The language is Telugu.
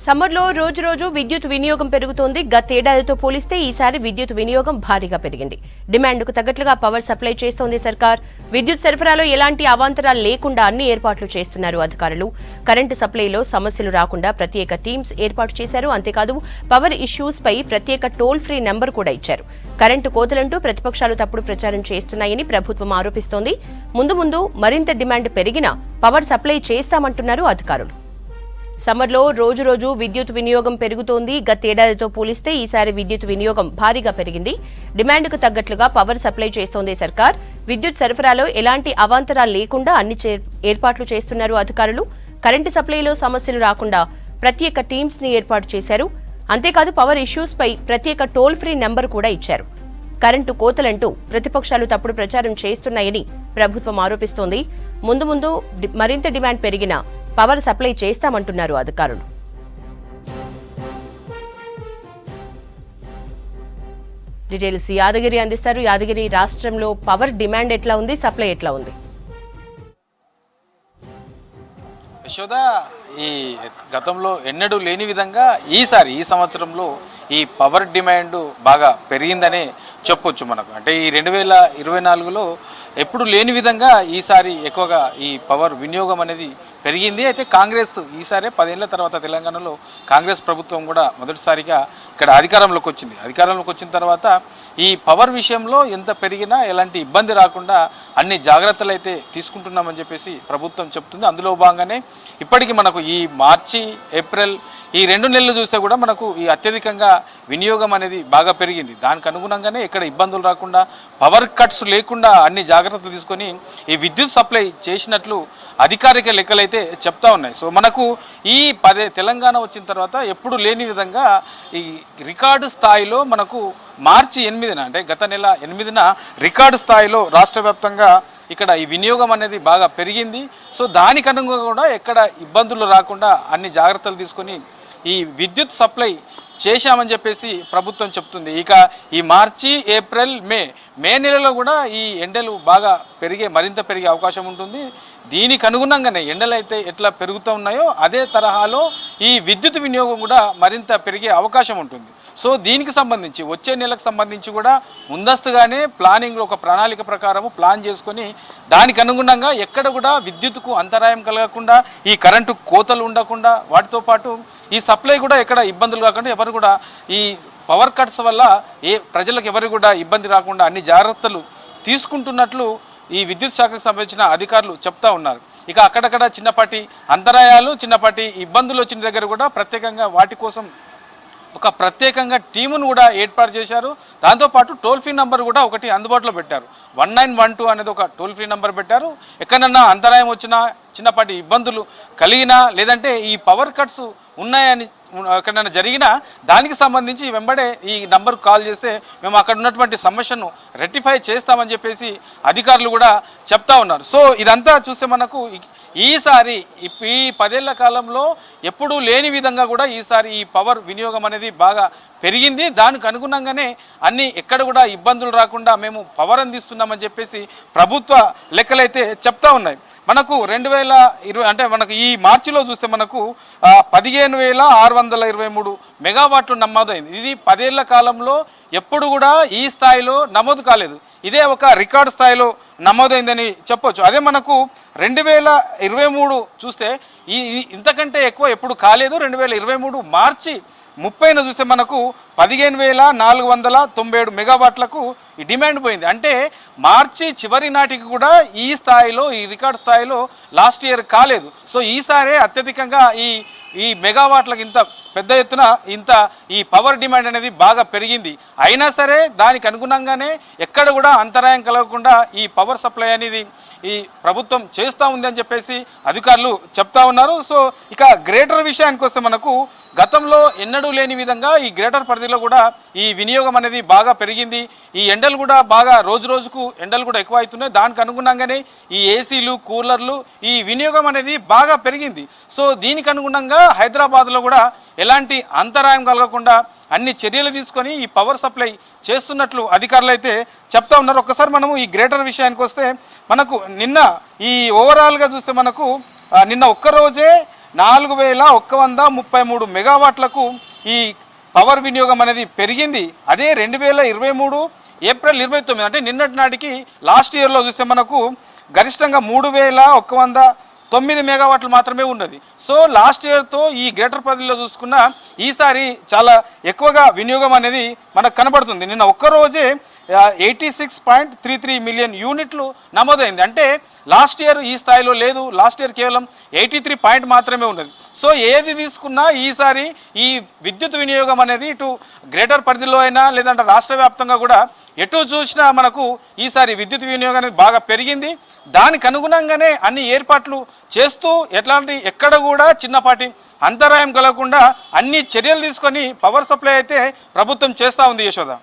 సమ్మర్లో రోజు రోజు విద్యుత్ వినియోగం పెరుగుతోంది. గతేడాదితో పోలిస్తే ఈసారి విద్యుత్ వినియోగం భారీగా పెరిగింది. డిమాండ్కు తగ్గట్లుగా పవర్ సప్లై చేస్తోంది సర్కార్. విద్యుత్ సరఫరాలో ఎలాంటి అవాంతరాలు లేకుండా అన్ని ఏర్పాట్లు చేస్తున్నారు అధికారులు. కరెంటు సప్లైలో సమస్యలు రాకుండా ప్రత్యేక టీమ్స్ ఏర్పాటు చేశారు. అంతేకాదు పవర్ ఇష్యూస్ పై ప్రత్యేక టోల్ ఫ్రీ నెంబర్ కూడా ఇచ్చారు. కరెంటు కోతలంటూ ప్రతిపక్షాలు తప్పుడు ప్రచారం చేస్తున్నాయని ప్రభుత్వం ఆరోపిస్తోంది. ముందు మరింత డిమాండ్ పెరిగినా పవర్ సప్లై చేస్తామంటున్నారు అధికారులు. సమ్మర్లో రోజు రోజు విద్యుత్ వినియోగం పెరుగుతోంది. గతేడాదితో పోలిస్తే ఈసారి విద్యుత్ వినియోగం భారీగా పెరిగింది. డిమాండ్కు తగ్గట్లుగా పవర్ సప్లై చేస్తోంది సర్కార్. విద్యుత్ సరఫరాలో ఎలాంటి అవాంతరాలు లేకుండా అన్ని ఏర్పాట్లు చేస్తున్నారు అధికారులు. కరెంటు సప్లైలో సమస్యలు రాకుండా ప్రత్యేక టీమ్స్ ని ఏర్పాటు చేశారు. అంతేకాదు పవర్ ఇష్యూస్ పై ప్రత్యేక టోల్ ఫ్రీ నెంబర్ కూడా ఇచ్చారు. కరెంటు కోతలంటూ ప్రతిపక్షాలు తప్పుడు ప్రచారం చేస్తున్నాయని ప్రభుత్వం ఆరోపిస్తోంది. ముందు మరింత డిమాండ్ పెరిగినా పవర్ సప్లై చేస్తామంటున్నారు అధికారులు. డీటెయిల్స్ యాదగిరి అందిస్తారు. యాదగిరి, రాష్ట్రంలో పవర్ డిమాండ్ ఎట్లా ఉంది, సప్లై ఎట్లా ఉంది? యశోద, ఈ గతంలో ఎన్నడూ లేని విధంగా ఈసారి ఈ సంవత్సరంలో ఈ పవర్ డిమాండ్ బాగా పెరిగిందనే చెప్పొచ్చు మనకు. అంటే ఈ 2024లో ఎప్పుడు లేని విధంగా ఈసారి ఎక్కువగా ఈ పవర్ వినియోగం అనేది పెరిగింది. అయితే కాంగ్రెస్ ఈసారి 10 ఏళ్ల తర్వాత తెలంగాణలో కాంగ్రెస్ ప్రభుత్వం కూడా మొదటిసారిగా ఇక్కడ అధికారంలోకి వచ్చింది. అధికారంలోకి వచ్చిన తర్వాత ఈ పవర్ విషయంలో ఎంత పెరిగినా ఎలాంటి ఇబ్బంది రాకుండా అన్ని జాగ్రత్తలు అయితే తీసుకుంటున్నామని చెప్పేసి ప్రభుత్వం చెప్తుంది. అందులో భాగంగానే ఇప్పటికీ మనకు ఈ మార్చి, ఏప్రిల్ ఈ 2 నెలలు చూస్తే కూడా మనకు ఈ అత్యధికంగా వినియోగం అనేది బాగా పెరిగింది. దానికి అనుగుణంగానే ఎక్కడ ఇబ్బందులు రాకుండా, పవర్ కట్స్ లేకుండా అన్ని జాగ్రత్తలు తీసుకొని ఈ విద్యుత్ సప్లై చేసినట్లు అధికారిక లెక్కలైతే చెప్తా ఉన్నాయి. సో మనకు ఈ తెలంగాణ వచ్చిన తర్వాత ఎప్పుడు లేని విధంగా ఈ రికార్డు స్థాయిలో మనకు మార్చి 8న అంటే గత నెల 8న రికార్డు స్థాయిలో రాష్ట్ర వ్యాప్తంగా ఇక్కడ ఈ వినియోగం అనేది బాగా పెరిగింది. సో దానికి అనుగుణంగా కూడా ఎక్కడ ఇబ్బందులు రాకుండా అన్ని జాగ్రత్తలు తీసుకొని ఈ విద్యుత్ సప్లై చేశామని చెప్పేసి ప్రభుత్వం చెప్తుంది. ఇక ఈ మార్చి, ఏప్రిల్, మే నెలలో కూడా ఈ ఎండలు బాగా మరింత పెరిగే అవకాశం ఉంటుంది. దీనికి అనుగుణంగానే ఎండలు అయితే ఎట్లా పెరుగుతూ ఉన్నాయో అదే తరహాలో ఈ విద్యుత్ వినియోగం కూడా మరింత పెరిగే అవకాశం ఉంటుంది. సో దీనికి సంబంధించి వచ్చే నెలకు సంబంధించి కూడా ముందస్తుగానే ప్లానింగ్లో ఒక ప్రణాళిక ప్రకారము ప్లాన్ చేసుకొని దానికి అనుగుణంగా ఎక్కడ కూడా విద్యుత్కు అంతరాయం కలగకుండా, ఈ కరెంటు కోతలు ఉండకుండా, వాటితో పాటు ఈ సప్లై కూడా ఎక్కడ ఇబ్బందులు కాకుండా, ఎవరు కూడా ఈ పవర్ కట్స్ వల్ల ప్రజలకు ఎవరు కూడా ఇబ్బంది రాకుండా అన్ని జాగ్రత్తలు తీసుకుంటున్నట్లు ఈ విద్యుత్ శాఖకు సంబంధించిన అధికారులు చెప్తా ఉన్నారు. ఇక అక్కడక్కడ చిన్నపాటి అంతరాయాలు, చిన్నపాటి ఇబ్బందులు వచ్చిన దగ్గర కూడా ప్రత్యేకంగా వాటి కోసం ఒక ప్రత్యేకంగా టీమును కూడా ఏర్పాటు చేశారు. దాంతోపాటు టోల్ ఫ్రీ నెంబర్ కూడా ఒకటి అందుబాటులో పెట్టారు. 1912 అనేది ఒక టోల్ ఫ్రీ నెంబర్ పెట్టారు. ఎక్కడన్నా అంతరాయం వచ్చినా, చిన్నపాటి ఇబ్బందులు కలిగినా, లేదంటే ఈ పవర్ కట్స్ ఉన్నాయని ఎక్కడైనా జరిగినా దానికి సంబంధించి వెంబడే ఈ నంబర్ కాల్ చేస్తే మేము అక్కడ ఉన్నటువంటి సమస్యను రెక్టిఫై చేస్తామని చెప్పేసి అధికారులు కూడా చెప్తా ఉన్నారు. సో ఇదంతా చూస్తే మనకు ఈసారి ఈ 10 ఏళ్ల కాలంలో ఎప్పుడూ లేని విధంగా కూడా ఈసారి ఈ పవర్ వినియోగం అనేది బాగా పెరిగింది. దానికి అనుగుణంగానే అన్ని ఎక్కడ కూడా ఇబ్బందులు రాకుండా మేము పవర్ అందిస్తున్నామని చెప్పేసి ప్రభుత్వ లెక్కలైతే చెప్తా ఉన్నాయి. మనకు 2020 అంటే మనకు ఈ మార్చిలో చూస్తే మనకు 15,623 మెగావాట్లు నమోదైంది. ఇది 10 ఏళ్ల కాలంలో ఎప్పుడు కూడా ఈ స్థాయిలో నమోదు కాలేదు. ఇదే ఒక రికార్డు స్థాయిలో నమోదైందని చెప్పొచ్చు. అదే మనకు 2023 చూస్తే ఇంతకంటే ఎక్కువ ఎప్పుడు కాలేదు. 2023 మార్చి 30న చూస్తే మనకు 15,497 మెగావాట్లకు ఈ డిమాండ్ పోయింది. అంటే మార్చి చివరి నాటికి కూడా ఈ స్థాయిలో, ఈ రికార్డ్ స్థాయిలో లాస్ట్ ఇయర్ కాలేదు. సో ఈసారి అత్యధికంగా ఈ మెగావాట్లకు ఇంత పెద్ద ఎత్తున ఈ పవర్ డిమాండ్ అనేది బాగా పెరిగింది. అయినా సరే దానికి అనుగుణంగానే ఎక్కడ కూడా అంతరాయం కలగకుండా ఈ పవర్ సప్లై అనేది ఈ ప్రభుత్వం చేస్తూ ఉంది అని చెప్పేసి అధికారులు చెప్తా ఉన్నారు. సో ఇక గ్రేటర్ విషయానికి వస్తే మనకు గతంలో ఎన్నడూ లేని విధంగా ఈ గ్రేటర్ పరిధిలో కూడా ఈ వినియోగం అనేది బాగా పెరిగింది. ఈ ఎండలు కూడా బాగా రోజు రోజుకు ఎండలు కూడా ఎక్కువ అవుతున్నాయి. దానికి అనుగుణంగానే ఈ ఏసీలు, కూలర్లు ఈ వినియోగం అనేది బాగా పెరిగింది. సో దీనికి అనుగుణంగా హైదరాబాద్లో కూడా ఎలాంటి అంతరాయం కలగకుండా అన్ని చర్యలు తీసుకొని ఈ పవర్ సప్లై చేస్తున్నట్లు అధికారులు అయితే చెప్తా ఉన్నారు. ఒక్కసారి మనము ఈ గ్రేటర్ విషయానికి వస్తే మనకు నిన్న ఈ ఓవరాల్గా చూస్తే మనకు నిన్న ఒక్కరోజే 4133 మెగావాట్లకు ఈ పవర్ వినియోగం అనేది పెరిగింది. అదే 2023 ఏప్రిల్ 29 అంటే నిన్నటి నాటికి లాస్ట్ ఇయర్లో చూస్తే మనకు గరిష్టంగా 3109 మెగావాట్లు మాత్రమే ఉన్నది. సో లాస్ట్ ఇయర్తో ఈ గ్రేటర్ పరిధిలో చూసుకున్న ఈసారి చాలా ఎక్కువగా వినియోగం అనేది మనకు కనబడుతుంది. నిన్న ఒక్కరోజే 86.33 మిలియన్ యూనిట్లు నమోదైంది. అంటే లాస్ట్ ఇయర్ ఈ స్థాయిలో లేదు. లాస్ట్ ఇయర్ కేవలం 83 పాయింట్ మాత్రమే ఉన్నది. సో ఏది తీసుకున్నా ఈసారి ఈ విద్యుత్ వినియోగం అనేది ఇటు గ్రేటర్ పరిధిలో అయినా లేదంటే రాష్ట్ర వ్యాప్తంగా కూడా ఎటు చూసినా మనకు ఈసారి విద్యుత్ వినియోగం అనేది బాగా పెరిగింది. దానికి అనుగుణంగానే అన్ని ఏర్పాట్లు చేస్తూ ఎక్కడ కూడా చిన్నపాటి అంతరాయం కలగకుండా అన్ని చర్యలు తీసుకొని పవర్ సప్లై అయితే ప్రభుత్వం చేస్తూ ఉంది యశోద.